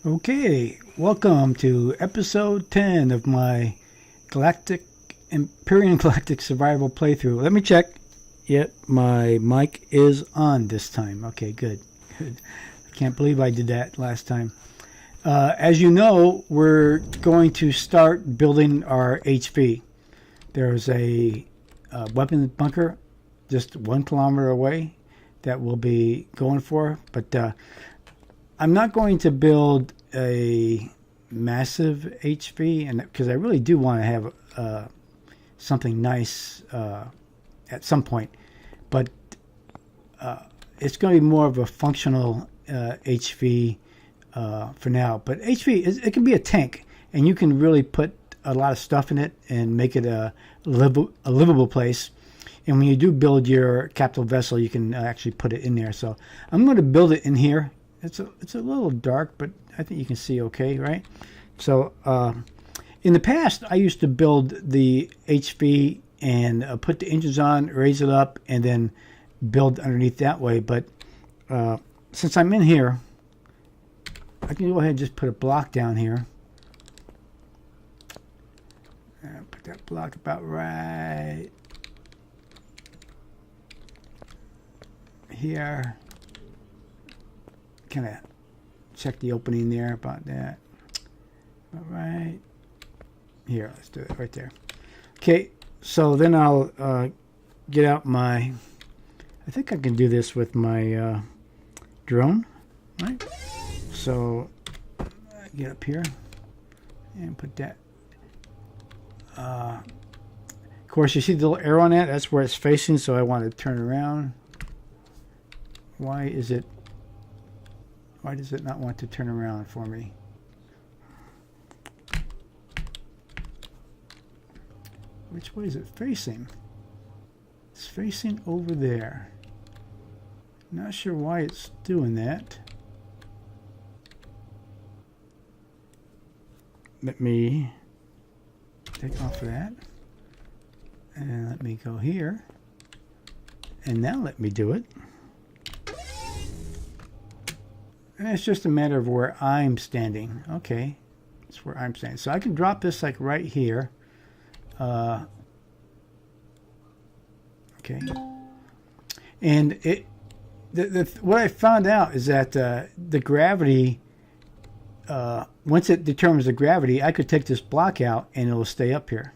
Okay, welcome to episode 10 of my Empyrion Galactic Survival playthrough. Let me check. Yep, my mic is on this time. Okay, good. Good. I can't believe I did that last time. As you know, we're going to start building our HV. There's a weapons bunker just 1 kilometer away that we'll be going for, but I'm not going to build a massive HV, and because I really do want to have something nice at some point, but it's going to be more of a functional HV for now. But HV it can be a tank, and you can really put a lot of stuff in it and make it a livable place. And when you do build your capital vessel, you can actually put it in there. So I'm going to build it in here. It's a little dark, but I think you can see okay, right? So in the past, I used to build the HV and put the engines on, raise it up, and then build underneath that way. But since I'm in here, I can go ahead and just put a block down here. Put that block about right here. Kind of check the opening there about that. All right here, let's do it right there. Okay, so then I'll get out my, I think I can do this with my drone, right? So get up here and put that. Of course, you see the little arrow on that, that's where it's facing, so I want to turn around. Why does it not want to turn around for me? Which way is it facing? It's facing over there. Not sure why it's doing that. Let me take off of that. And let me go here. And now let me do it. And it's just a matter of where I'm standing. Okay, that's where I'm standing. So I can drop this like right here. Okay. And what I found out is that the gravity, once it determines the gravity, I could take this block out and it'll stay up here.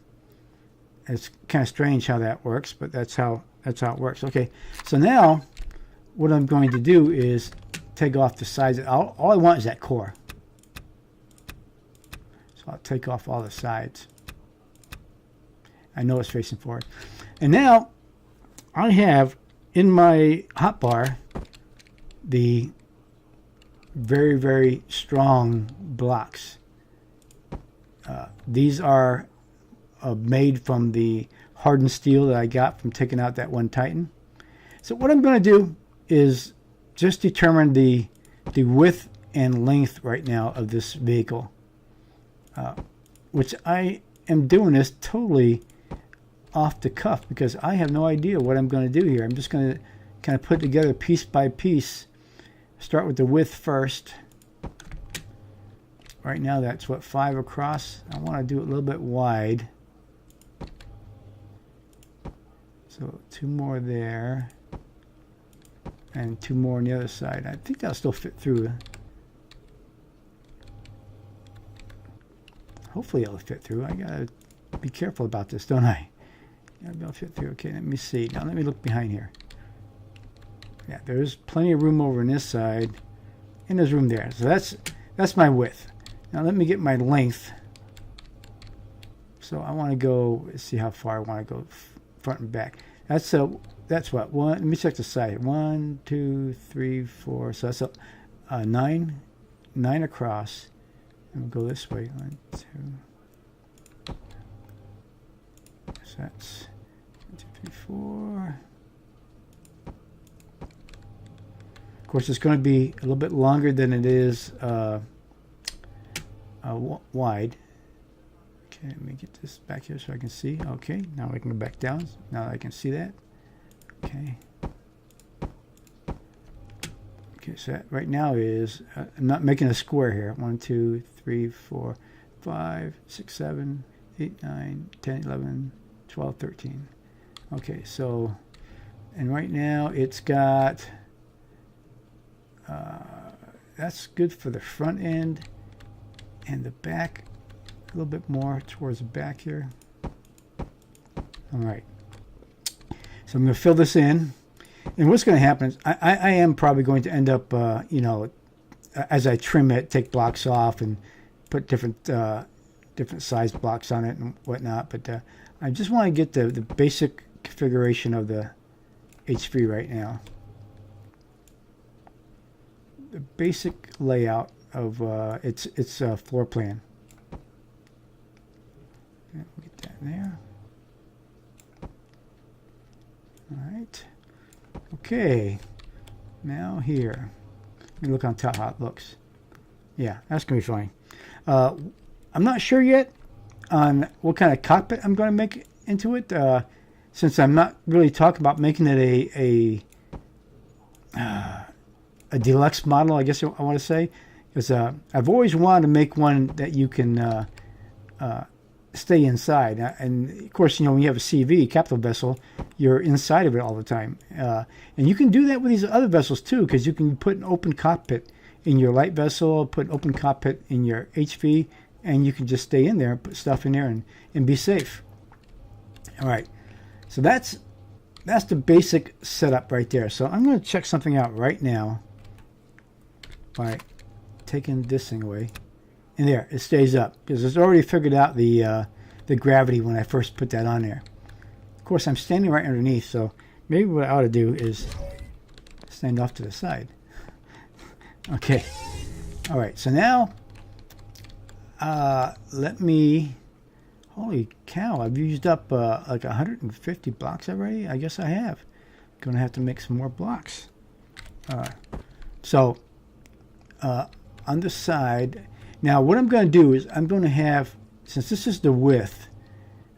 It's kind of strange how that works, but that's how it works. Okay, so now what I'm going to do is take off the sides. All I want is that core. So I'll take off all the sides. I know it's facing forward. And now I have in my hotbar the very, very strong blocks. These are made from the hardened steel that I got from taking out that one Titan. So what I'm going to do is just determine the width and length right now of this vehicle, which I am doing this totally off the cuff because I have no idea what I'm going to do here. I'm just going to kind of put together piece by piece. Start with the width first. Right now that's what, 5 across. I want to do it a little bit wide. So 2 more there. And 2 more on the other side. I think that'll still fit through. Hopefully it'll fit through. I gotta be careful about this, don't I? Gotta be able to fit through. Okay, let me see. Now let me look behind here. Yeah, there's plenty of room over on this side. And there's room there. So that's my width. Now let me get my length. So I want to go, let's see how far I want to go front and back. That's what, one, let me check the side. 1, 2, 3, 4. So that's a 9 across. And we'll go this way. 1, 2. So that's 1, 2, 3, 4. Of course, it's going to be a little bit longer than it is wide. Okay, let me get this back here so I can see. Okay, now I can go back down. Now I can see that. Okay. Okay, so that right now is, I'm not making a square here. 1, 2, 3, 4, 5, 6, 7, 8, 9, 10, 11, 12, 13. Okay, so, and right now it's got, that's good for the front end and the back, a little bit more towards the back here. All right, so I'm going to fill this in. And what's going to happen is I am probably going to end up, you know, as I trim it, take blocks off and put different size blocks on it and whatnot. But I just want to get the basic configuration of the HV right now. The basic layout of its floor plan. Okay, we'll get that there. All right. Okay, now here, let me look on top how it looks. Yeah, that's going to be fine. I'm not sure yet on what kind of cockpit I'm going to make into it, since I'm not really talking about making it a deluxe model, I guess I want to say, because I've always wanted to make one that you can stay inside. And of course, you know, when you have a CV, capital vessel, you're inside of it all the time. And you can do that with these other vessels too, because you can put an open cockpit in your light vessel, put an open cockpit in your HV, and you can just stay in there, put stuff in there, and be safe. All right, so that's the basic setup right there. So I'm going to check something out right now by taking this thing away. And there, it stays up because it's already figured out the gravity when I first put that on there. Of course, I'm standing right underneath, so maybe what I ought to do is stand off to the side. Okay. All right. So now, let me. Holy cow! I've used up like 150 blocks already. I guess I have. Going to have to make some more blocks. So on the side. Now, what I'm going to do is I'm going to have, since this is the width,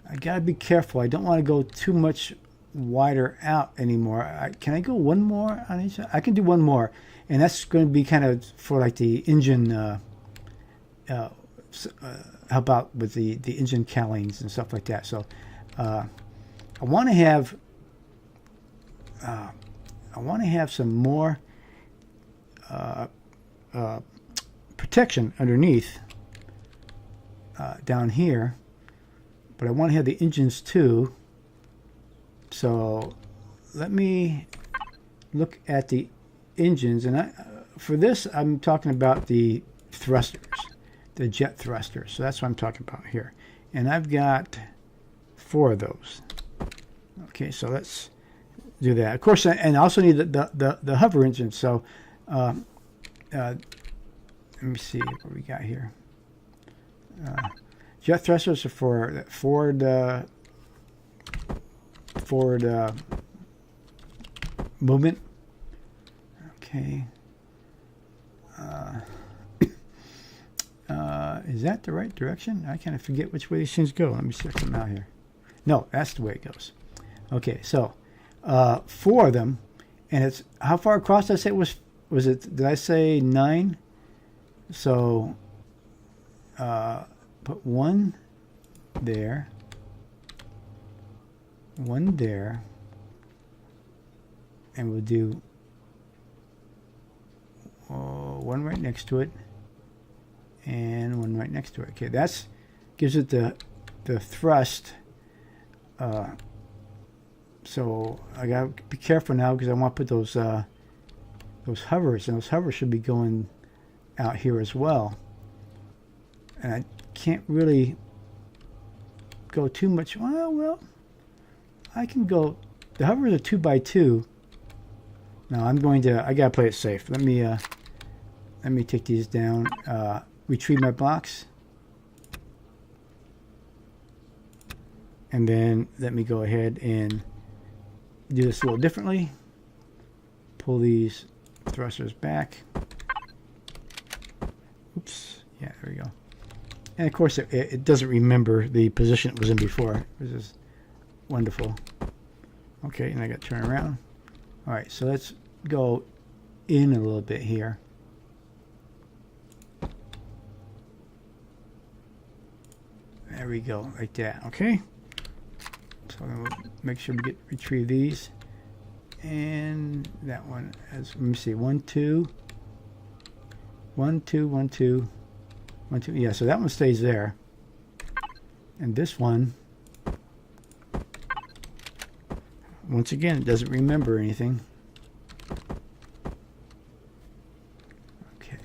I got to be careful. I don't want to go too much wider out anymore. Can I go one more on each side? I can do one more, and that's going to be kind of for like the engine, help out with the engine cowlings and stuff like that. So I want to have some more protection underneath down here, but I want to have the engines too. So let me look at the engines, and for this I'm talking about the thrusters, the jet thrusters. So that's what I'm talking about here, and I've got 4 of those. Okay, so let's do that. Of course, and I also need the hover engine. So let me see what we got here. Jet thrusters are for forward movement. Okay. Is that the right direction? I kind of forget which way these things go. Let me check them out here. No, that's the way it goes. Okay, so 4 of them, and it's how far across did I say it was? Was it? Did I say 9? So put 1 there, 1 there, and we'll do 1 right next to it, and 1 right next to it. Okay, that's gives it the thrust. So I gotta be careful now because I want to put those hovers, and those hovers should be going out here as well. And I can't really go too much. Well, I can go. The hovers are 2x2. Now I gotta play it safe. Let me take these down. Retrieve my blocks, and then let me go ahead and do this a little differently. Pull these thrusters back. Oops. Yeah, there we go. And of course, it doesn't remember the position it was in before, which is wonderful. Okay, and I got to turn around. All right, so let's go in a little bit here. There we go, like that. Okay. So we'll make sure we retrieve these, and that one as, let me see, 1 2 1 2 1 2 1 2. Yeah, so that one stays there, and this one, once again, it doesn't remember anything. Okay.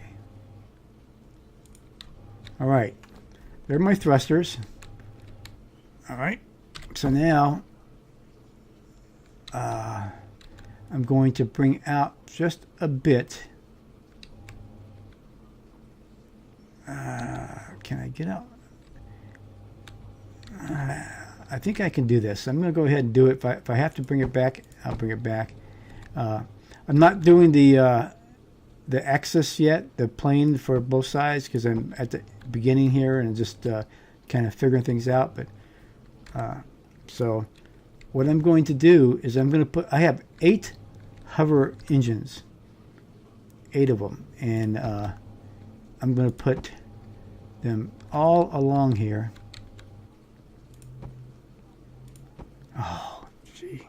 All right. There are my thrusters. All right. So now I'm going to bring out just a bit. Can I get out? I think I can do this. I'm going to go ahead and do it. If I have to bring it back, I'll bring it back. I'm not doing the axis yet, the plane for both sides, because I'm at the beginning here and just kind of figuring things out. But so what I'm going to do is I'm going to put, I have 8 hover engines, 8 of them, and I'm going to put them all along here. Oh, gee.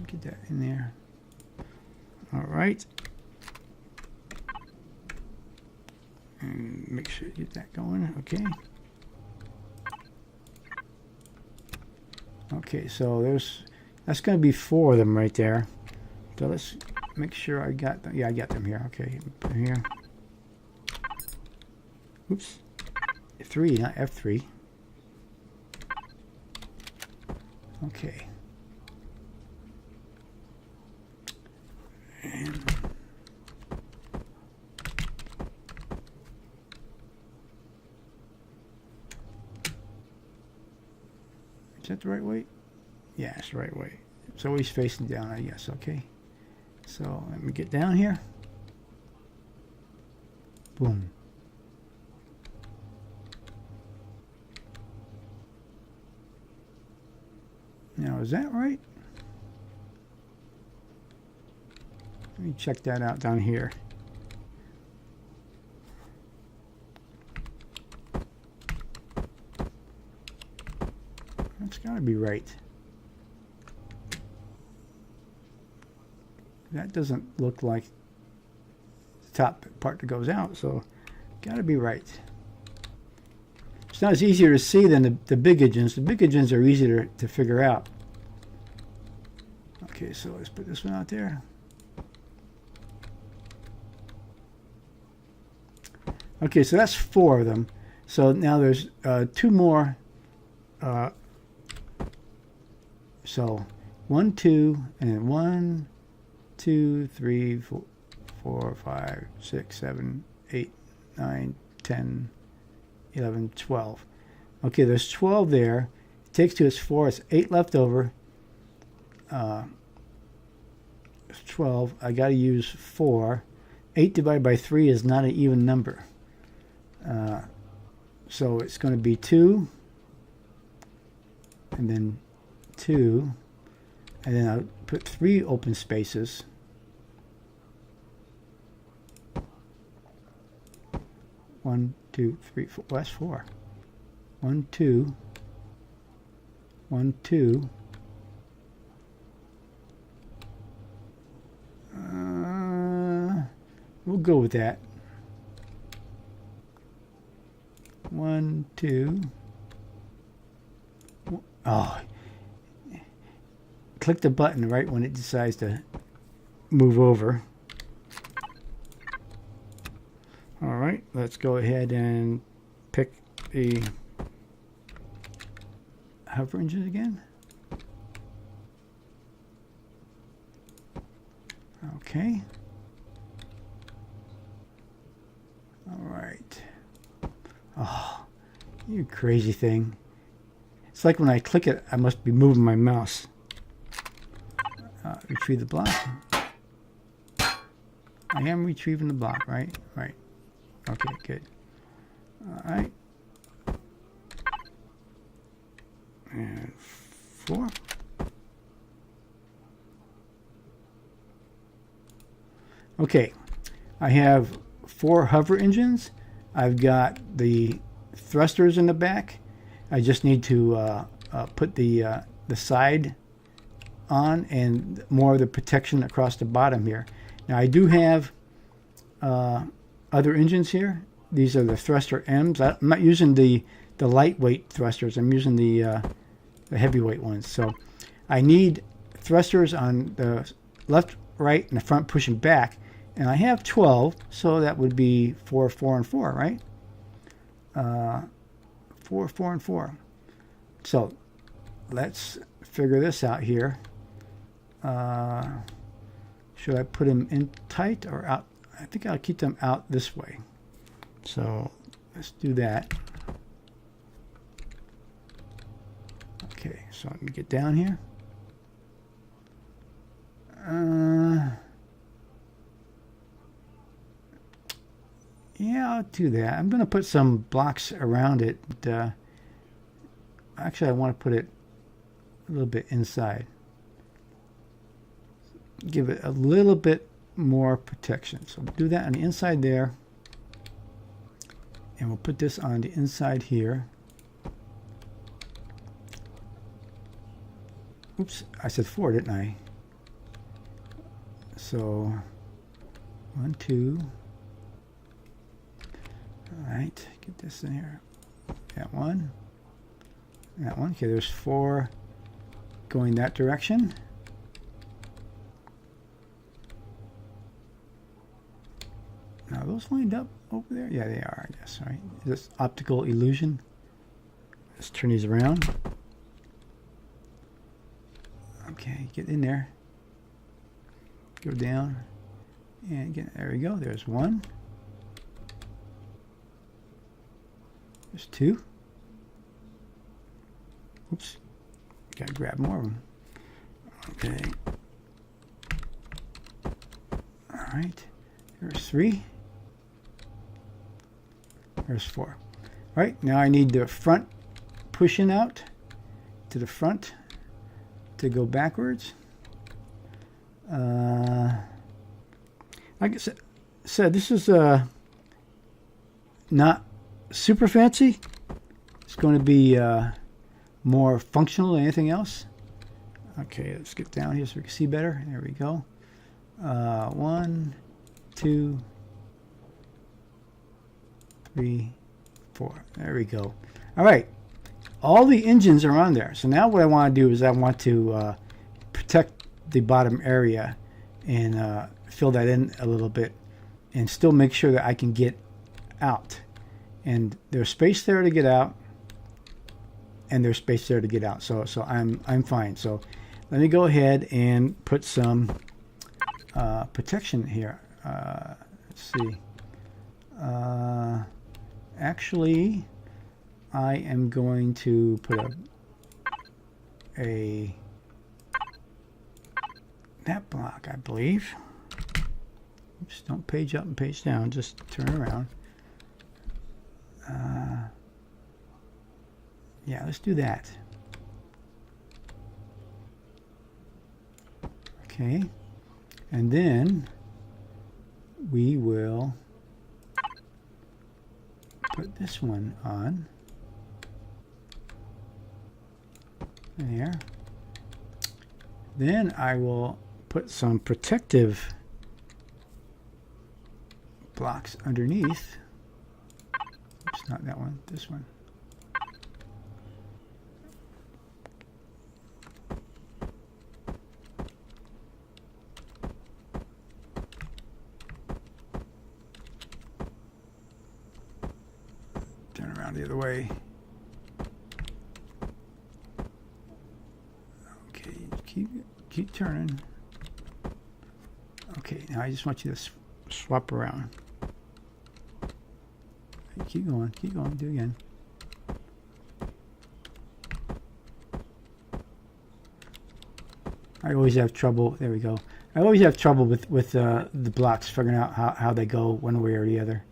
Get that in there. All right. And make sure you get that going. Okay. Okay, so that's going to be 4 of them right there. So let's make sure I got them. Yeah, I got them here. Okay, put them here. Oops. 3, not F3. Okay. And is that the right way? Yeah, it's the right way. It's always facing down, I guess. Okay. So let me get down here. Boom. Now, is that right? Let me check that out down here. That's got to be right. That doesn't look like the top part that goes out, so got to be right. It's not as easier to see than the big engines. The big engines are easier to figure out. Okay, so let's put this one out there. Okay, so that's 4 of them. So now there's 2 more. So 1, 2, and then 1, 2, 3, 4, 5, 6, 7, 8, 9, 10, 11, 12. Okay, there's 12 there. It takes 2, it's 4. It's 8 left over. It's 12. I got to use 4. 8 divided by 3 is not an even number. So it's going to be 2, and then 2, and then I'll put 3 open spaces. One, 2, 3, 4. Well, that's 4. 1, 2. 1, 2. We'll go with that. 1, 2. Oh, click the button right when it decides to move over. All right, let's go ahead and pick the hover engine again. Okay. All right. Oh, you crazy thing. It's like when I click it, I must be moving my mouse. Retrieve the block. I am retrieving the block, right? Right. Okay, good. All right. And 4. Okay, I have 4 hover engines. I've got the thrusters in the back. I just need to put the side on and more of the protection across the bottom here. Now I do have other engines here. These are the thruster M's. I'm not using the lightweight thrusters. I'm using the heavyweight ones. So I need thrusters on the left, right, and the front pushing back. And I have 12, so that would be 4, 4, and 4, right? 4, 4, and 4. So let's figure this out here. Should I put them in tight or out? I think I'll keep them out this way. So let's do that. Okay, so let me get down here. Yeah, I'll do that. I'm going to put some blocks around it. Actually, I want to put it a little bit inside. Give it a little bit more protection. So do that on the inside there. And we'll put this on the inside here. Oops, I said 4, didn't I? So 1, 2. All right, get this in here. That one. That one. Okay, there's 4 going that direction. Now, are those lined up over there? Yeah, they are, I guess, right? Is this optical illusion? Let's turn these around. Okay, get in there. Go down. And get, there we go. There's 1. There's 2. Oops. Gotta grab more of them. Okay. All right. There's 3. There's 4. All right. Now I need the front pushing out to the front to go backwards. Like I said, this is not super fancy. It's going to be more functional than anything else. Okay, let's get down here so we can see better. There we go. 1, 2, 3, 4. There we go. All right. All the engines are on there. So now what I want to do is I want to protect the bottom area and fill that in a little bit and still make sure that I can get out. And there's space there to get out, and there's space there to get out. So I'm fine. So let me go ahead and put some protection here. Let's see. Actually, I am going to put a that block, I believe. Oops, don't page up and page down. Just turn around. Yeah, let's do that. Okay. And then we will put this one on. There. Then I will put some protective blocks underneath. Oops, not that one, this one. Turn around the other way. Okay, keep turning. Okay, now I just want you to swap around. Keep going, do it again. I always have trouble, there we go. I always have trouble with the blocks, figuring out how they go one way or the other.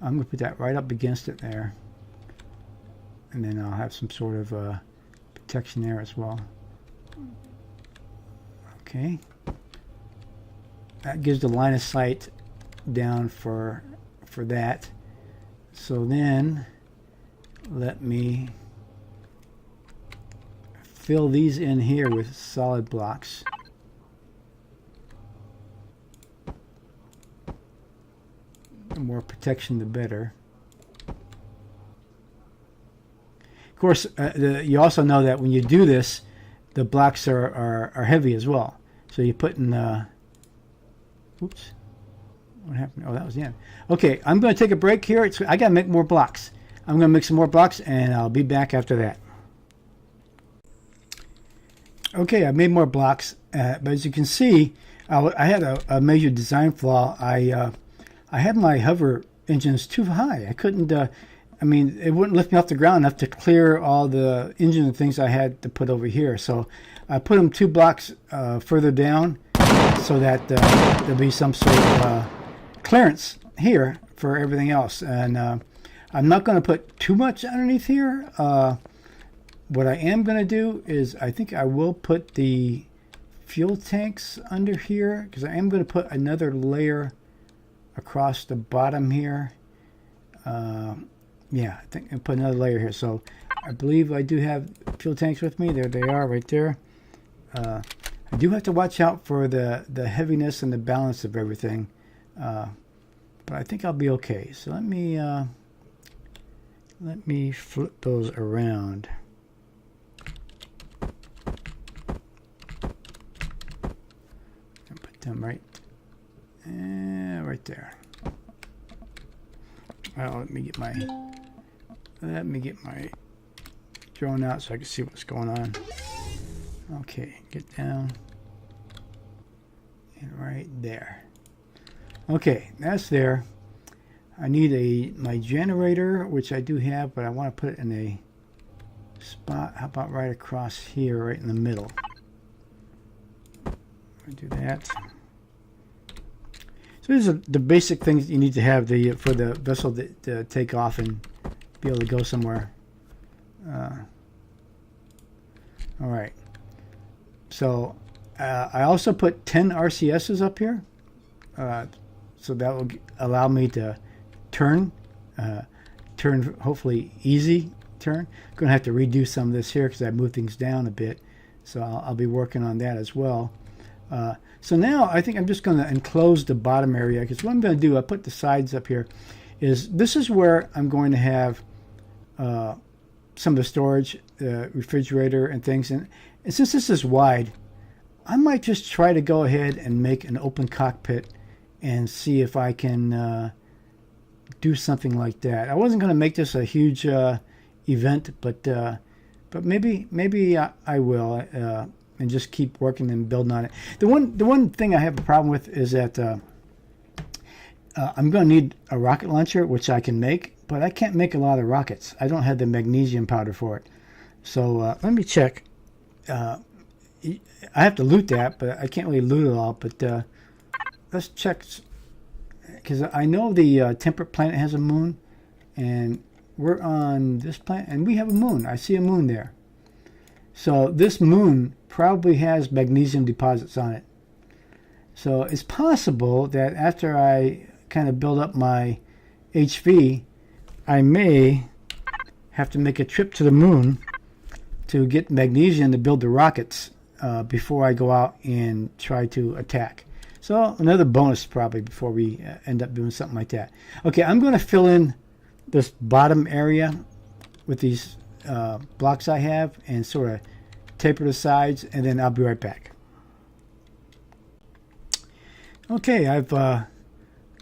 I'm going to put that right up against it there. And then I'll have some sort of protection there as well. Okay. That gives the line of sight down for that. So then let me fill these in here with solid blocks. The more protection, the better. Of course, you also know that when you do this, the blocks are heavy as well. So you put in, oops, what happened? Oh, that was the end. Okay, I'm going to take a break here. I got to make more blocks. I'm going to make some more blocks, and I'll be back after that. Okay, I made more blocks, but as you can see, I had a major design flaw. I had my hover engines too high. I couldn't, I mean, it wouldn't lift me off the ground enough to clear all the engine and things I had to put over here. So I put them 2 blocks further down so that there'll be some sort of clearance here for everything else. And I'm not going to put too much underneath here. What I am going to do is I think I will put the fuel tanks under here, because I am going to put another layer across the bottom here. Yeah, I think I'll put another layer here. So I believe I do have fuel tanks with me. There they are right there. I do have to watch out for the heaviness and the balance of everything. But I think I'll be okay. So let me flip those around. Put them right there. Well, let me get my drone out so I can see what's going on. Okay, get down and right there. Okay, that's there. I need my generator, which I do have, but I want to put it in a spot. How about right across here, right in the middle? I'll do that. So these are the basic things you need to have for the vessel to take off and be able to go somewhere. All right. So I also put 10 RCSs up here. So that will allow me to turn hopefully easy turn. I'm going to have to redo some of this here because I moved things down a bit. So I'll be working on that as well. So now I think I'm just going to enclose the bottom area, because what I'm going to do, I put the sides up here, this is where I'm going to have some of the storage, refrigerator and things. And since this is wide, I might just try to go ahead and make an open cockpit and see if I can do something like that. I wasn't going to make this a huge event, but maybe I will. And just keep working and building on it. The one thing I have a problem with is that I'm going to need a rocket launcher, which I can make, but I can't make a lot of rockets. I don't have the magnesium powder for it. So let me check. I have to loot that, but I can't really loot it all. But let's check, because I know the temperate planet has a moon, and we're on this planet, and we have a moon. I see a moon there. So this moon probably has magnesium deposits on it. So it's possible that after I kind of build up my HV, I may have to make a trip to the moon to get magnesium to build the rockets before I go out and try to attack. So another bonus probably before we end up doing something like that. Okay, I'm going to fill in this bottom area with these blocks I have and sort of taper the sides, and then I'll be right back. Okay, I've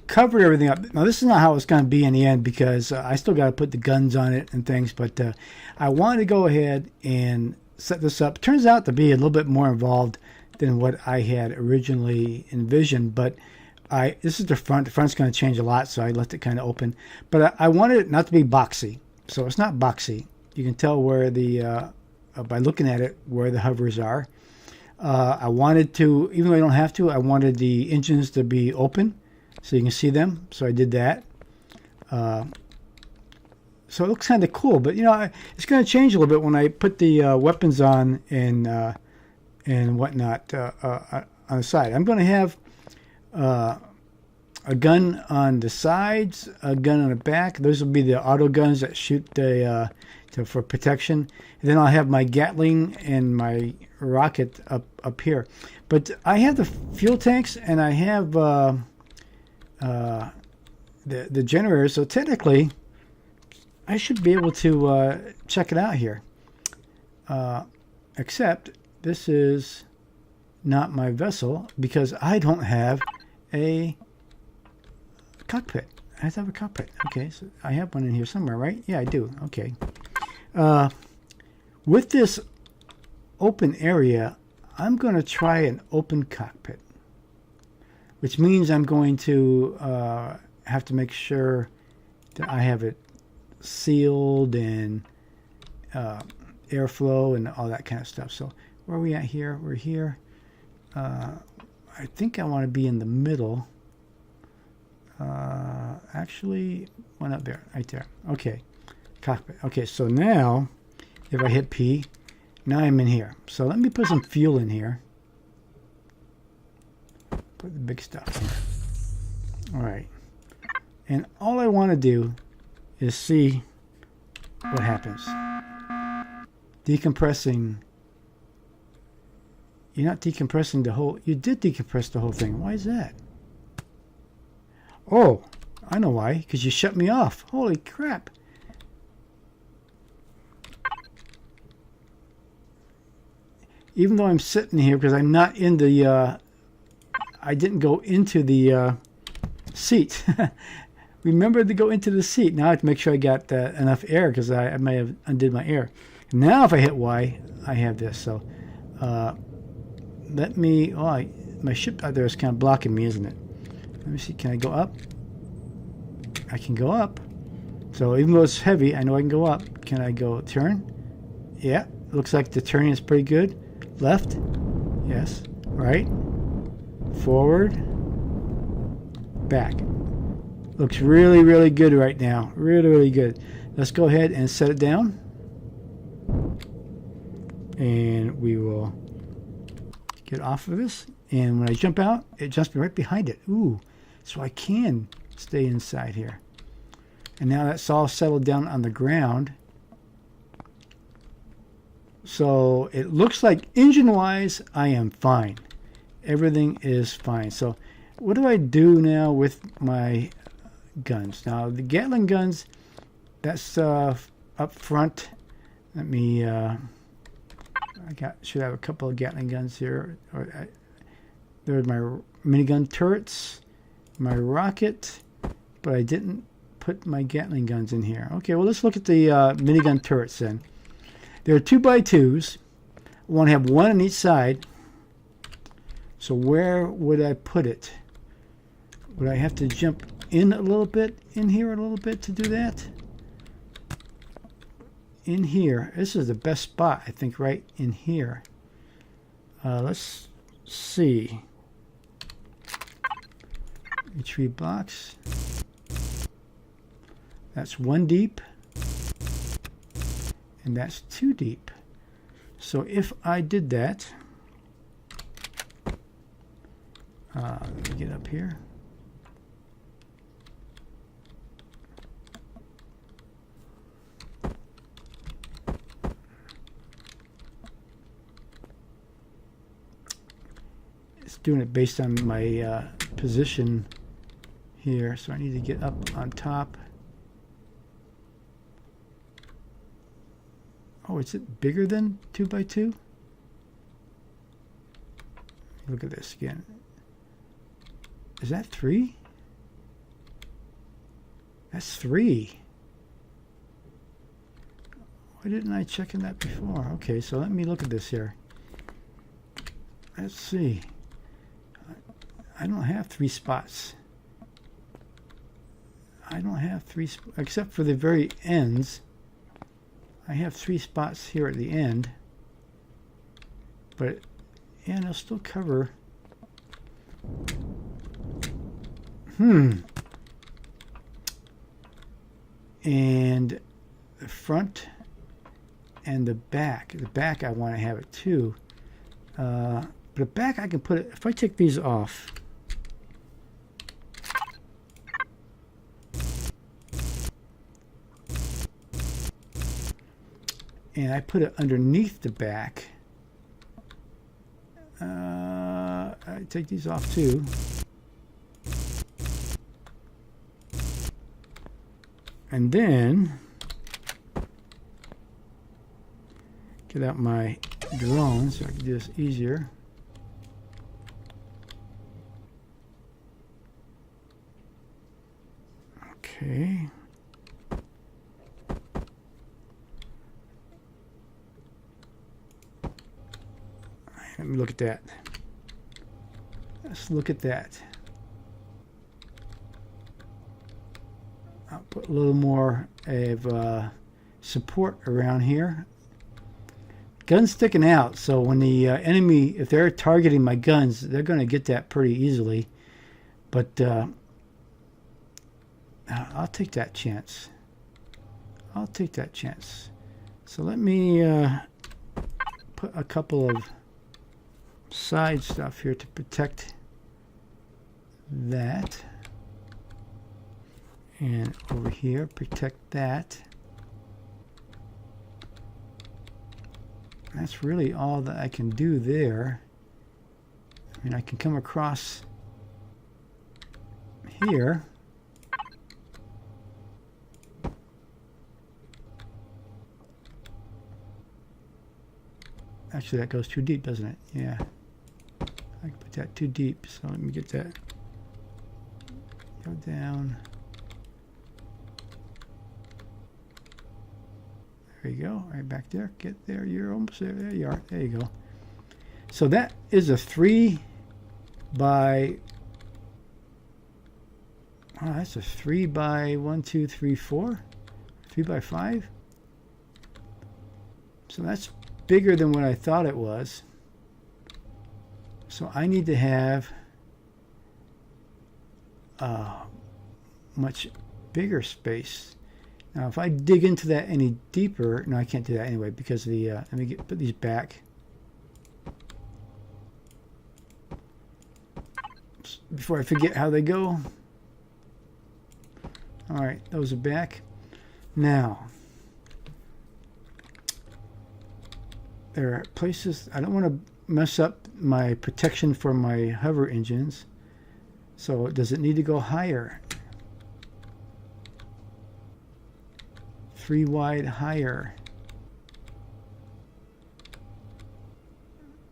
covered everything up. Now this is not how it's going to be in the end, because I still got to put the guns on it and things, but I wanted to go ahead and set this up. It turns out to be a little bit more involved than what I had originally envisioned, but this is the front. The front's going to change a lot, so I left it kind of open. But I wanted it not to be boxy, so it's not boxy. You can tell where by looking at it, where the hovers are. I wanted to, even though I don't have to, I wanted the engines to be open so you can see them. So I did that. So it looks kind of cool, but it's going to change a little bit when I put the weapons on and whatnot on the side. I'm going to have a gun on the sides, a gun on the back. Those will be the auto guns that shoot for protection. And then I'll have my Gatling and my rocket up here. But I have the fuel tanks and I have the generator, so technically I should be able to check it out here. Except this is not my vessel because I don't have a cockpit. I have to have a cockpit. Okay, so I have one in here somewhere, right? Yeah, I do. Okay. With this open area, I'm going to try an open cockpit, which means I'm going to have to make sure that I have it sealed and airflow and all that kind of stuff. So where are we at here? We're here. I think I want to be in the middle. Actually, one up there, right there. Okay, cockpit. Okay, so now if I hit P, now I'm in here. So let me put some fuel in here. Put the big stuff in. All right. And all I want to do is see what happens. Decompressing. You're not decompressing the whole... You did decompress the whole thing. Why is that? Oh, I know why. Because you shut me off. Holy crap. Even though I'm sitting here, because I'm not in the... I didn't go into the seat. Remember to go into the seat. Now I have to make sure I got enough air, because I may have undid my air. Now if I hit Y, I have this. So let me... Oh, my ship out there is kind of blocking me, isn't it? Let me see. Can I go up? I can go up. So even though it's heavy, I know I can go up. Can I go turn? Yeah. Looks like the turning is pretty good. Left. Yes. Right. Forward. Back. Looks really, really good right now. Really, really good. Let's go ahead and set it down. And we will get off of this. And when I jump out, it jumps me right behind it. Ooh. So I can stay inside here. And now that's all settled down on the ground. So it looks like engine-wise, I am fine. Everything is fine. So what do I do now with my guns? Now the Gatling guns, that's up front. Let me... should have a couple of Gatling guns here. There's my minigun turrets, my rocket, but I didn't put my Gatling guns in here. Okay, well let's look at the minigun turrets then. There are 2x2s. I want to have one on each side. So where would I put it? Would I have to jump in a little bit, in here a little bit to do that? In here. This is the best spot, I think, right in here. Let's see. Retrieve blocks. That's 1 deep. And that's 2 deep. So if I did that, let me get up here. It's doing it based on my position here, so I need to get up on top. Oh, is it bigger than 2x2? Look at this again. Is that 3? That's 3. Why didn't I check in that before? Okay, so let me look at this here. Let's see. I don't have 3 spots. I don't have 3 except for the very ends. I have 3 spots here at the end, but yeah, they'll still cover. And the front and the back. The back I want to have it too. But the back I can put it, if I take these off, and I put it underneath the back. I take these off too. And then get out my drone so I can do this easier. Okay. Let me look at that. Let's look at that. I'll put a little more of support around here. Gun's sticking out, so when the enemy, if they're targeting my guns, they're going to get that pretty easily. But I'll take that chance. I'll take that chance. So let me put a couple of side stuff here to protect that. And over here, protect that. That's really all that I can do there. I mean, I can come across here. Actually, that goes too deep, doesn't it? Yeah. I can put that too deep, so let me get that. Go down. There you go, right back there. Get there, you're almost there. There you are. There you go. So that is a 3 by. Oh, that's a 3 by 1, 2, 3, 4. 3 by 5. So that's bigger than what I thought it was. So I need to have much bigger space. Now, if I dig into that any deeper, no, I can't do that anyway because of the. Let me put these back. Before I forget how they go. All right, those are back. Now, there are places I don't want to mess up my protection for my hover engines. So, does it need to go higher? 3 wide higher.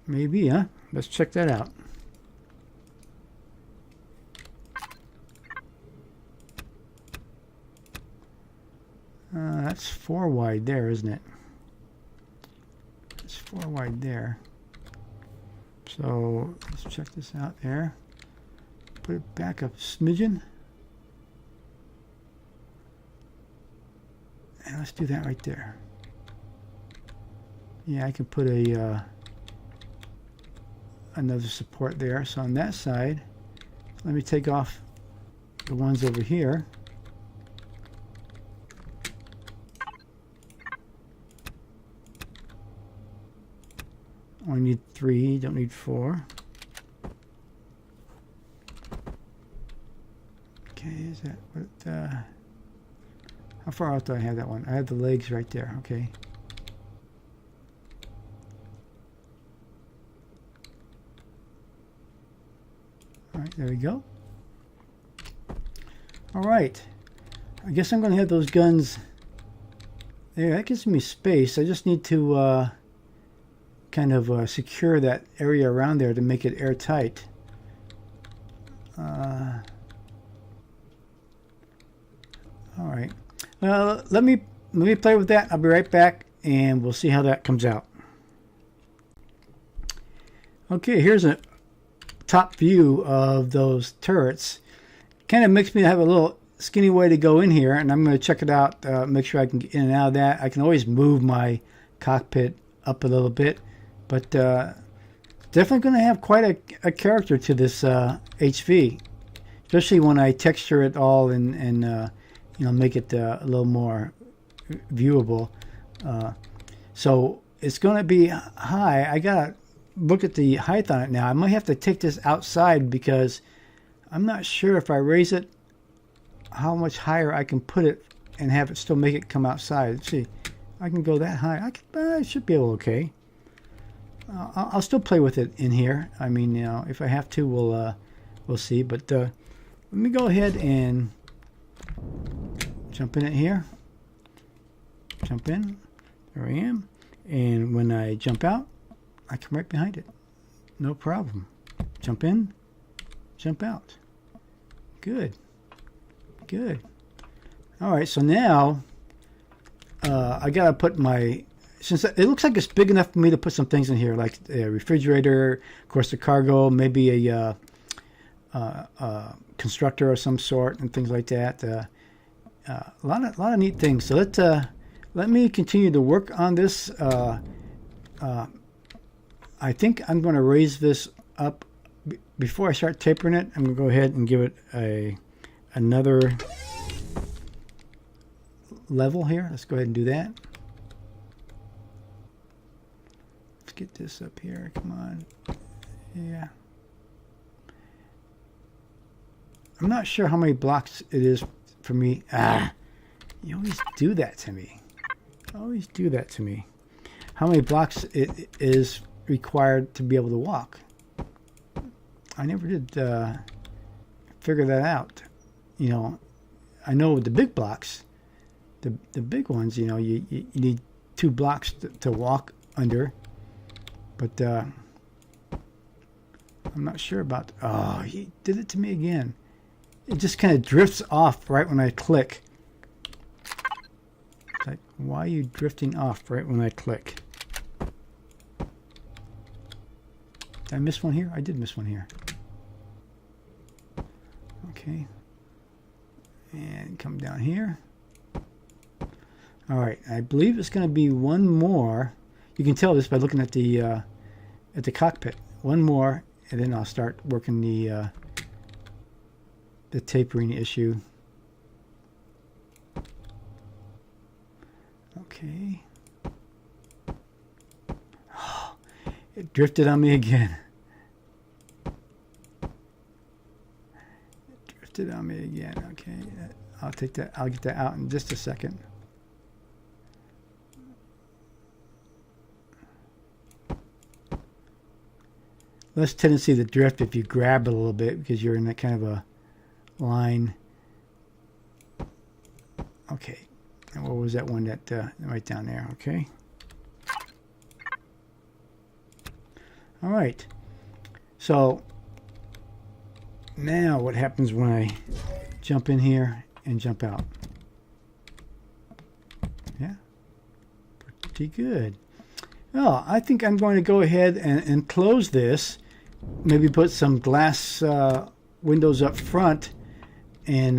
Maybe, huh? Let's check that out. That's 4 wide there, isn't it? It's 4 wide there. So let's check this out there. Put it back a smidgen. And let's do that right there. Yeah, I can put a another support there. So on that side, let me take off the ones over here. Only need 3, don't need 4. Okay, is that what? How far out do I have that one? I have the legs right there. Okay. All right, there we go. All right. I guess I'm going to have those guns there. That gives me space. I just need to kind of secure that area around there to make it airtight. All right. Well, let me play with that. I'll be right back, and we'll see how that comes out. Okay, here's a top view of those turrets. Kind of makes me have a little skinny way to go in here, and I'm going to check it out, make sure I can get in and out of that. I can always move my cockpit up a little bit, but definitely going to have quite a character to this HV, especially when I texture it all and you know, make it a little more viewable. So it's going to be high. I got to look at the height on it now. I might have to take this outside because I'm not sure if I raise it how much higher I can put it and have it still make it come outside. Let's see. I can go that high. I should be able okay. I'll still play with it in here. I mean, you know, if I have to, we'll see. But let me go ahead and jump in it here. Jump in. There I am. And when I jump out, I come right behind it. No problem. Jump in, jump out. Good. Good. All right, so now I got to put my... Since it looks like it's big enough for me to put some things in here, like a refrigerator, of course the cargo, maybe a constructor of some sort, and things like that. A lot of neat things. So let me continue to work on this. I think I'm going to raise this up before I start tapering it. I'm going to go ahead and give it another level here. Let's go ahead and do that. Get this up here. Come on. Yeah. I'm not sure how many blocks it is for me. You always do that to me. Always do that to me. How many blocks it is required to be able to walk? I never did figure that out. You know, I know the big blocks, the big ones, you know, you need 2 blocks to walk under. But I'm not sure about... Oh, he did it to me again. It just kind of drifts off right when I click. It's like, why are you drifting off right when I click? Did I miss one here? I did miss one here. Okay. And come down here. All right. I believe it's going to be one more. You can tell this by looking at the cockpit. One more, and then I'll start working the tapering issue. Okay. Oh, it drifted on me again. It drifted on me again. Okay, I'll take that. I'll get that out in just a second. Less tendency to drift if you grab it a little bit because you're in that kind of a line. Okay, and what was that one that right down there? Okay. All right. So now what happens when I jump in here and jump out? Yeah, pretty good. Well, I think I'm going to go ahead and close this. Maybe put some glass windows up front and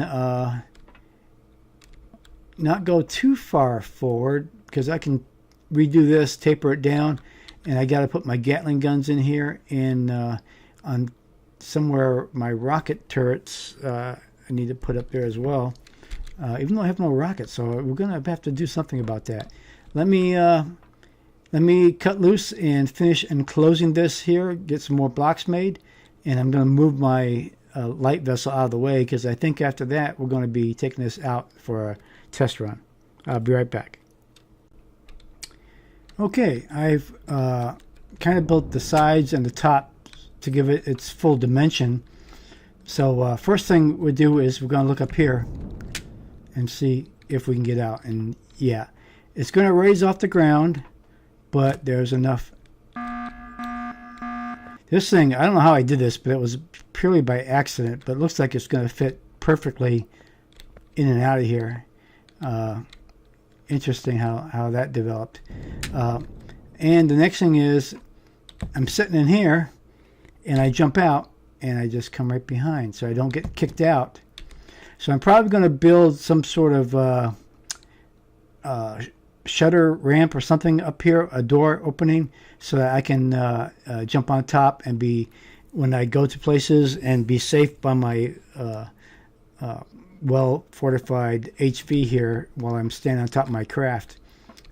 not go too far forward because I can redo this, taper it down, and I got to put my Gatling guns in here and on somewhere my rocket turrets I need to put up there as well. Even though I have no rockets, so we're going to have to do something about that. Let me cut loose and finish enclosing this here, get some more blocks made, and I'm going to move my light vessel out of the way because I think after that we're going to be taking this out for a test run. I'll be right back. Okay, I've kind of built the sides and the top to give it its full dimension. So first thing we do is we're going to look up here and see if we can get out. And yeah, it's going to raise off the ground, but there's enough. This thing, I don't know how I did this, but it was purely by accident, but it looks like it's going to fit perfectly in and out of here. Interesting how that developed. And the next thing is I'm sitting in here and I jump out and I just come right behind so I don't get kicked out. So I'm probably going to build some sort of shutter ramp or something up here, a door opening, so that I can jump on top and be, when I go to places, and be safe by my well fortified HV here while I'm standing on top of my craft.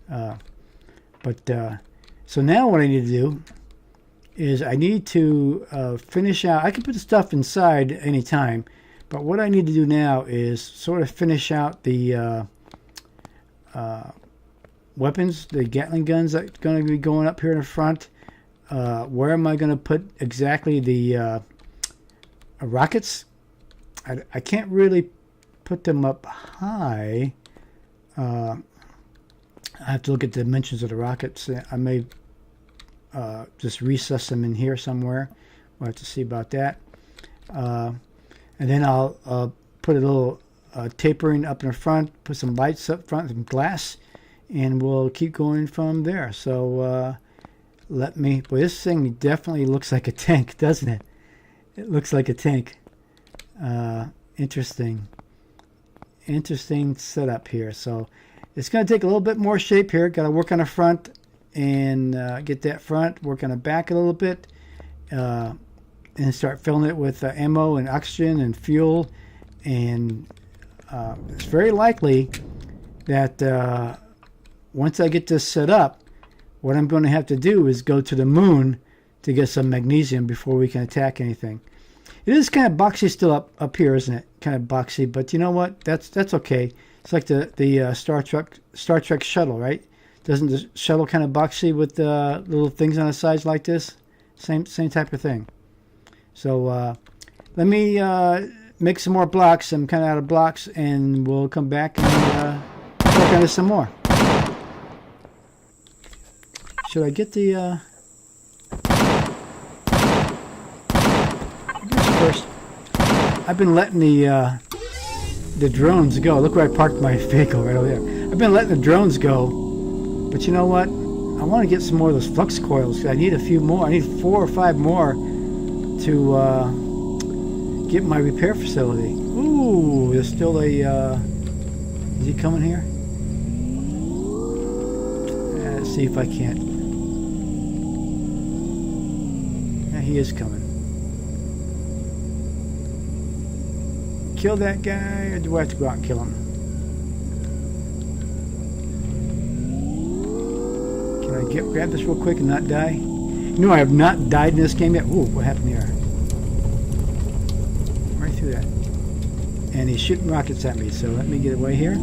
So now what I need to do is I need to finish out. I can put the stuff inside anytime, but what I need to do now is sort of finish out the weapons, the Gatling guns that are going to be going up here in the front. Where am I going to put exactly the rockets? I can't really put them up high. I have to look at the dimensions of the rockets. I may just recess them in here somewhere. We'll have to see about that. And then I'll put a little tapering up in the front, put some lights up front, some glass, and we'll keep going from there. So boy, this thing definitely looks like a tank, doesn't it? It looks like a tank. Interesting setup here. So it's going to take a little bit more shape here. Got to work on the front and get that front, work on the back a little bit, and start filling it with ammo and oxygen and fuel. And it's very likely that once I get this set up, what I'm going to have to do is go to the moon to get some magnesium before we can attack anything. It is kind of boxy still up here, isn't it? Kind of boxy, but you know what? That's okay. It's like the Star Trek shuttle, right? Doesn't the shuttle kind of boxy with little things on the sides like this? Same type of thing. So let me make some more blocks. I'm kind of out of blocks, and we'll come back and work on this some more. Should I get the first? I've been letting the drones go. Look where I parked my vehicle right over there. I've been letting the drones go, but you know what? I want to get some more of those flux coils. I need a few more. I need 4 or 5 more to get my repair facility. Ooh, there's still a. Is he coming here? Let's see if I can't. Yeah, he is coming. Kill that guy, or do I have to go out and kill him? Can I grab this real quick and not die? You know, I have not died in this game yet. Ooh, what happened here? Right through that. And he's shooting rockets at me, so let me get away here.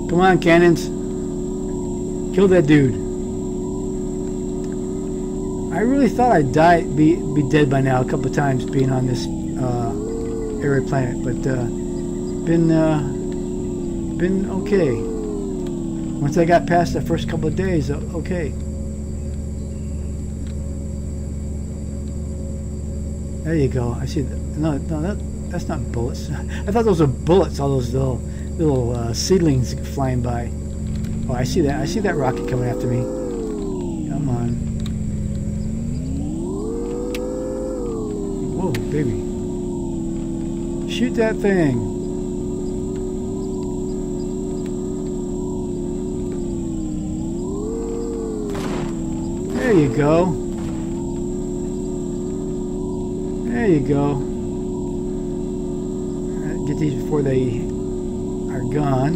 Come on, cannons. Kill that dude. I really thought I'd be dead by now a couple of times being on this area planet, but been okay. Once I got past the first couple of days, okay. There you go. I see. No, that's not bullets. I thought those were bullets. All those little seedlings flying by. Oh, I see that. I see that rocket coming after me. Come on. Whoa, baby. Shoot that thing. There you go. There you go. Get these before they are gone.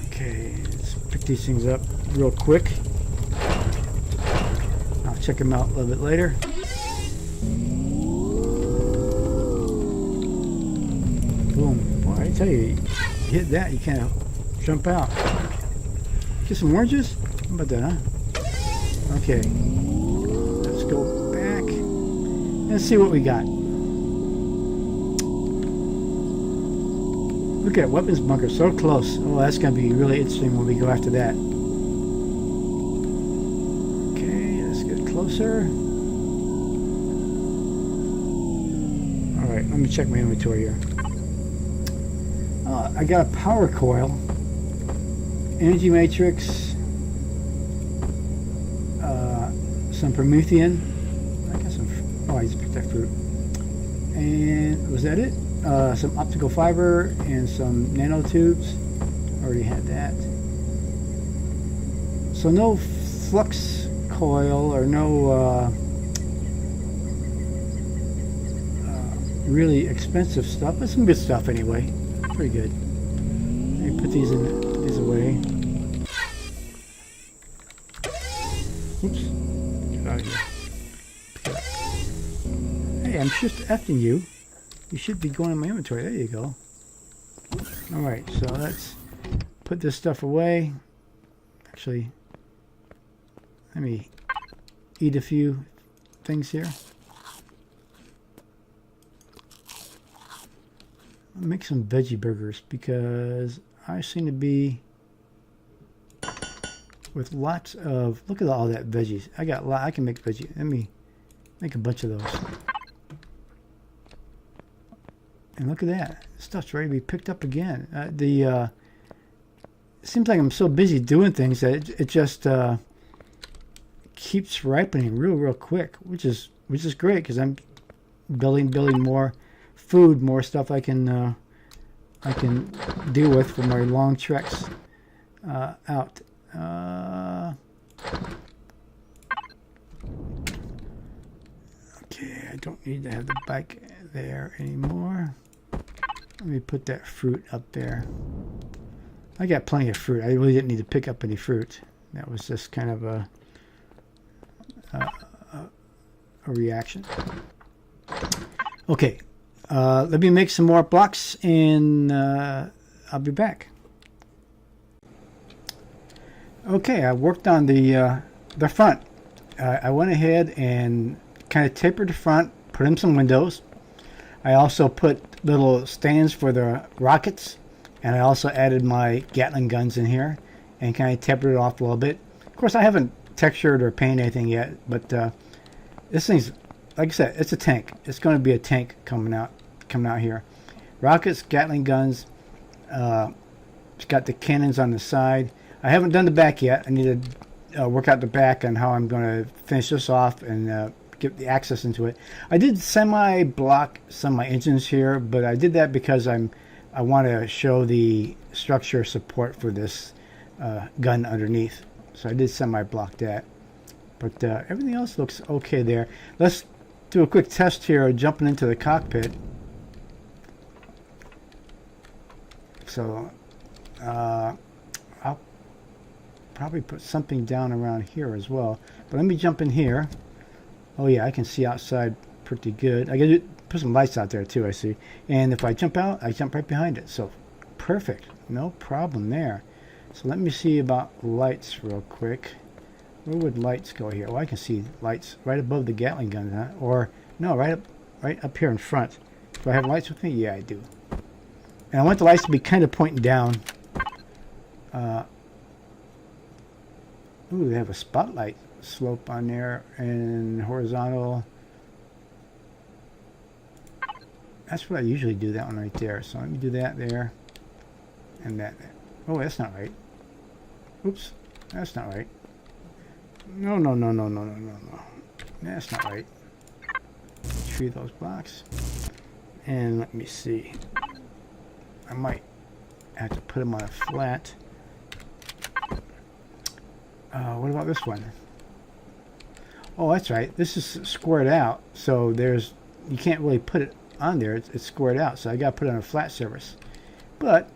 Okay, let's pick these things up real quick. Check them out a little bit later. Boom. Boy, I tell you, you hit that, you can't jump out. Get some oranges? How about that, huh? Okay. Let's go back and see what we got. Look at that weapons bunker, so close. Oh, that's going to be really interesting when we go after that. Closer. Alright, let me check my inventory here. I got a power coil, energy matrix, some Promethean. I got some. Oh, I just picked that fruit. And was that it? Some optical fiber and some nanotubes. Already had that. So no flux coil or no really expensive stuff, but some good stuff anyway. Pretty good. Let me put these away. Oops. Get out of here. Hey, Okay, I'm shift Fing you. You should be going in my inventory. There you go. Alright, so let's put this stuff away. Actually, let me eat a few things here. I'll make some veggie burgers because I seem to be with lots of, look at all that veggies. I got a lot. I can make veggie. Let me make a bunch of those. And look at that. Stuff's ready to be picked up again. It seems like I'm so busy doing things that it just keeps ripening real quick, which is great because I'm building more food, more stuff I can deal with for my long treks out. Okay, I don't need to have the bike there anymore. Let me put that fruit up there. I got plenty of fruit. I really didn't need to pick up any fruit. That was just kind of a reaction. Okay, let me make some more blocks and I'll be back. Okay, I worked on the front. I went ahead and kind of tapered the front, put in some windows. I also put little stands for the rockets, and I also added my Gatling guns in here and kind of tapered it off a little bit. Of course, I haven't textured or painted anything yet, but this thing's, like I said, it's a tank. It's going to be a tank coming out here. Rockets, Gatling guns. It's got the cannons on the side. I haven't done the back yet. I need to work out the back on how I'm going to finish this off and get the access into it. I did semi-block some of my engines here, but I did that because I want to show the structure support for this gun underneath. So I did semi-block that. But everything else looks okay there. Let's do a quick test here, jumping into the cockpit. So I'll probably put something down around here as well. But let me jump in here. Oh yeah, I can see outside pretty good. I got to put some lights out there too, I see. And if I jump out, I jump right behind it. So perfect, no problem there. So let me see about lights real quick. Where would lights go here? Oh, I can see lights right above the Gatling gun, huh? Or no, right up here in front. Do I have lights with me? Yeah, I do. And I want the lights to be kind of pointing down. Ooh, they have a spotlight slope on there and horizontal. That's what I usually do, that one right there. So let me do that there and that. Oh, that's not right. Oops, that's not right. No. That's not right. Tree those blocks. And let me see. I might have to put them on a flat. What about this one? Oh, that's right. This is squared out, so you can't really put it on there. It's squared out, so I got to put it on a flat surface. But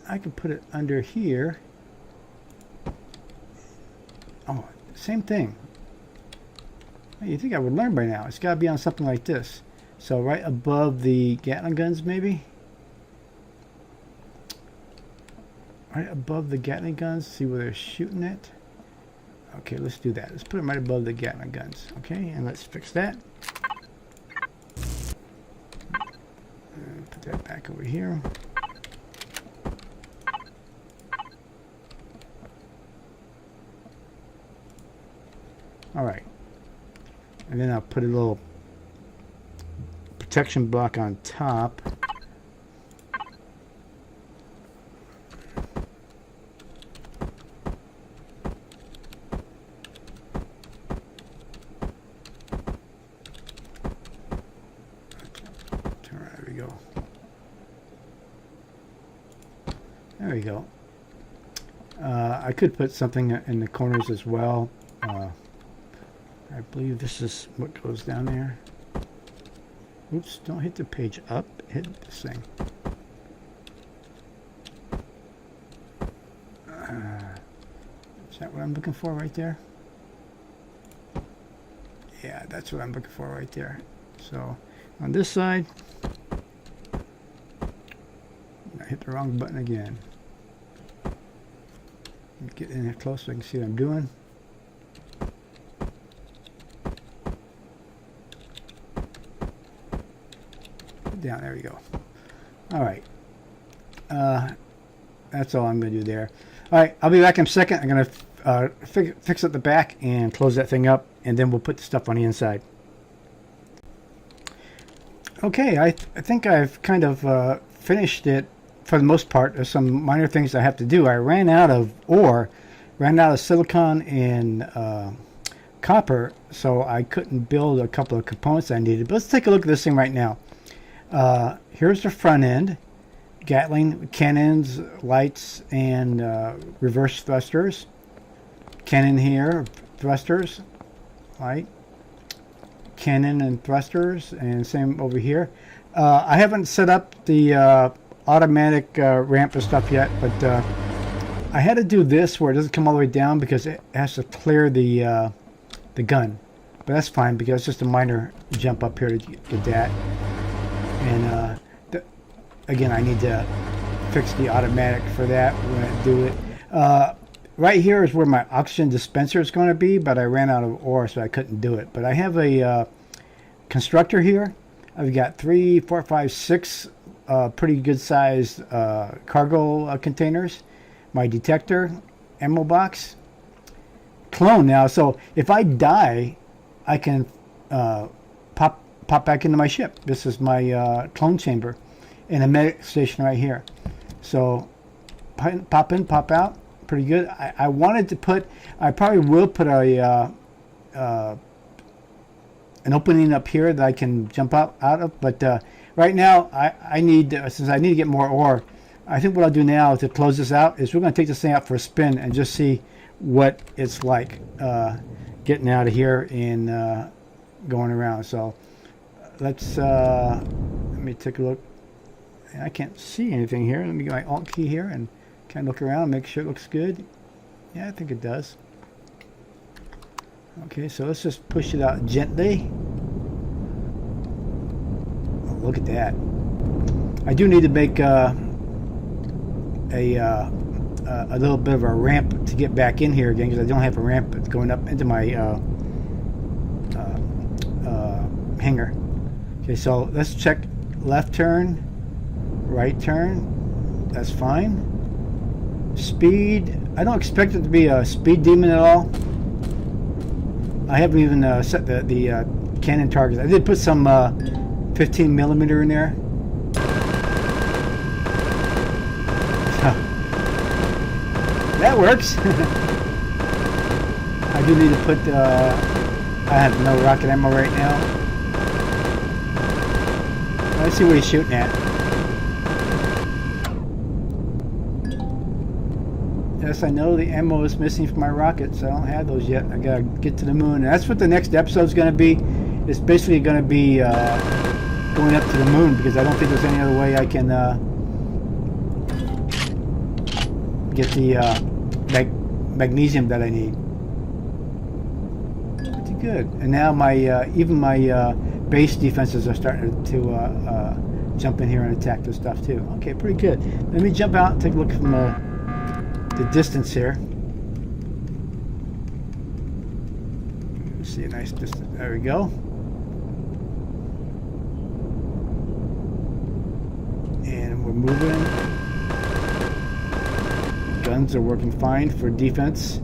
I can put it under here. Oh, same thing. You think I would learn by now? It's got to be on something like this. So right above the Gatling guns, maybe. Right above the Gatling guns, see where they're shooting it. Okay, let's do that. Let's put them right above the Gatling guns. Okay, and let's fix that. And put that back over here. All right. And then I'll put a little protection block on top. There we go. I could put something in the corners as well. I believe this is what goes down there. Oops, don't hit the page up. Hit this thing. Is that what I'm looking for right there? Yeah, that's what I'm looking for right there. So on this side, I hit the wrong button again. Get in there close so I can see what I'm doing. Down, there we go. All right. That's all I'm going to do there. All right, I'll be back in a second. I'm going to fix up the back and close that thing up, and then we'll put the stuff on the inside. Okay, I think I've kind of finished it for the most part. There's some minor things I have to do. I ran out of ore, ran out of silicon and copper, so I couldn't build a couple of components I needed. But let's take a look at this thing right now. Here's the front end. Gatling cannons, lights, and reverse thrusters. Cannon here, thrusters, light. Cannon and thrusters, and same over here. I haven't set up the automatic ramp and stuff yet, but I had to do this where it doesn't come all the way down because it has to clear the gun. But that's fine because it's just a minor jump up here to get that. And again, I need to fix the automatic for that. We're going to do it. Right here is where my oxygen dispenser is going to be, but I ran out of ore, so I couldn't do it. But I have a constructor here. I've got 3, 4, 5, 6 pretty good sized cargo containers. My detector, ammo box, clone now. So if I die, I can pop back into my ship. This is my clone chamber and a medic station right here. So pop in, pop out, pretty good. I wanted to put, I probably will put a an opening up here that I can jump out of, but right now I need, since I need to get more ore, I think what I'll do now to close this out is we're going to take this thing out for a spin and just see what it's like getting out of here and going around. So let's let me take a look. I can't see anything here. Let me get my Alt key here and kind of look around, make sure it looks good. Yeah, I think it does. Okay, so let's just push it out gently. Oh, look at that. I do need to make a little bit of a ramp to get back in here again because I don't have a ramp that's going up into my hangar. Okay, so let's check left turn, right turn. That's fine. Speed. I don't expect it to be a speed demon at all. I haven't even set the cannon targets. I did put some 15 millimeter in there. That works. I do need to put, I have no rocket ammo right now. Let's see what he's shooting at. Yes, I know the ammo is missing from my rockets. I don't have those yet. I gotta get to the moon. And that's what the next episode is going to be. It's basically going to be going up to the moon because I don't think there's any other way I can get the magnesium that I need. Pretty good. And now my even my base defenses are starting to jump in here and attack this stuff too. Okay, pretty good. Let me jump out and take a look from the distance here. See a nice distance. There we go. And we're moving. Guns are working fine for defense.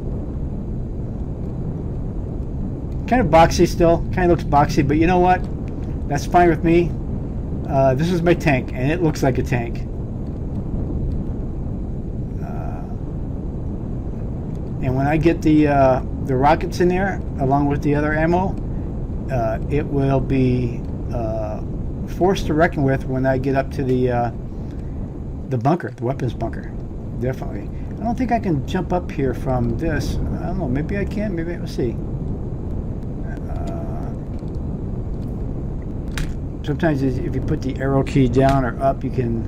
Kind of boxy still. Kind of looks boxy, but you know what? That's fine with me. This is my tank, and it looks like a tank. And when I get the rockets in there, along with the other ammo, it will be forced to reckon with when I get up to the bunker, the weapons bunker. Definitely. I don't think I can jump up here from this. I don't know. Maybe I can. Maybe we'll see. Sometimes if you put the arrow key down or up, you can.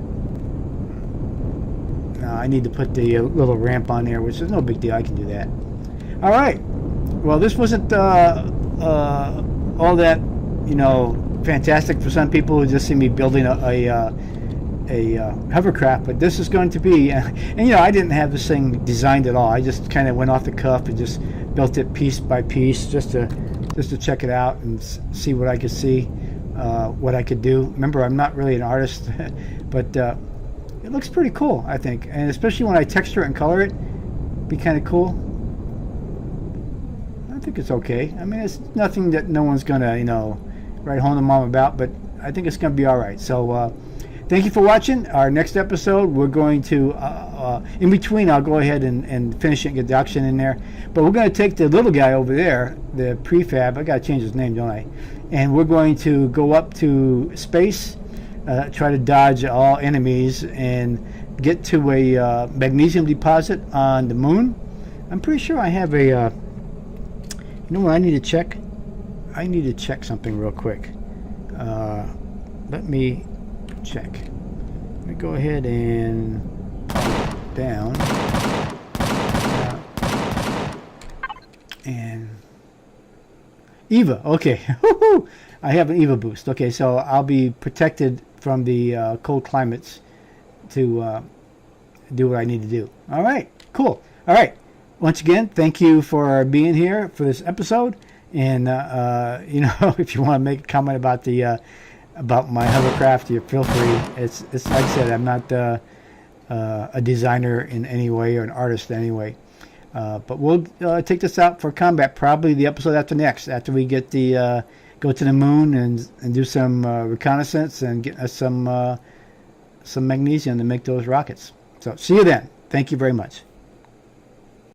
No, I need to put the little ramp on there, which is no big deal. I can do that. All right. Well, this wasn't all that, you know, fantastic for some people who just see me building a hovercraft, but this is going to be, and I didn't have this thing designed at all. I just kind of went off the cuff and just built it piece by piece just to check it out and see what I could see, what I could do. Remember, I'm not really an artist, but it looks pretty cool, I think, and especially when I texture it and color it, be kind of cool. I think it's okay. I mean, it's nothing that no one's gonna write home to mom about, but I think it's gonna be all right. So thank you for watching. Our next episode, we're going to in between, I'll go ahead and finish it and get the auction in there, but we're going to take the little guy over there, the prefab. I gotta change his name, don't I? And we're going to go up to space, try to dodge all enemies and get to a magnesium deposit on the moon. I'm pretty sure I have a you know what I need to check? I need to check something real quick. Let me check. Let me go ahead and down. And EVA. Okay. I have an EVA boost. Okay, so I'll be protected from the cold climates to do what I need to do. All right. Cool. All right. Once again, thank you for being here for this episode. And if you want to make a comment about the about my hovercraft, you feel free. It's like I said, I'm not a designer in any way or an artist in any way. But we'll take this out for combat, probably the episode after next, after we get the go to the moon and do some reconnaissance and get us some magnesium to make those rockets. So see you then. Thank you very much.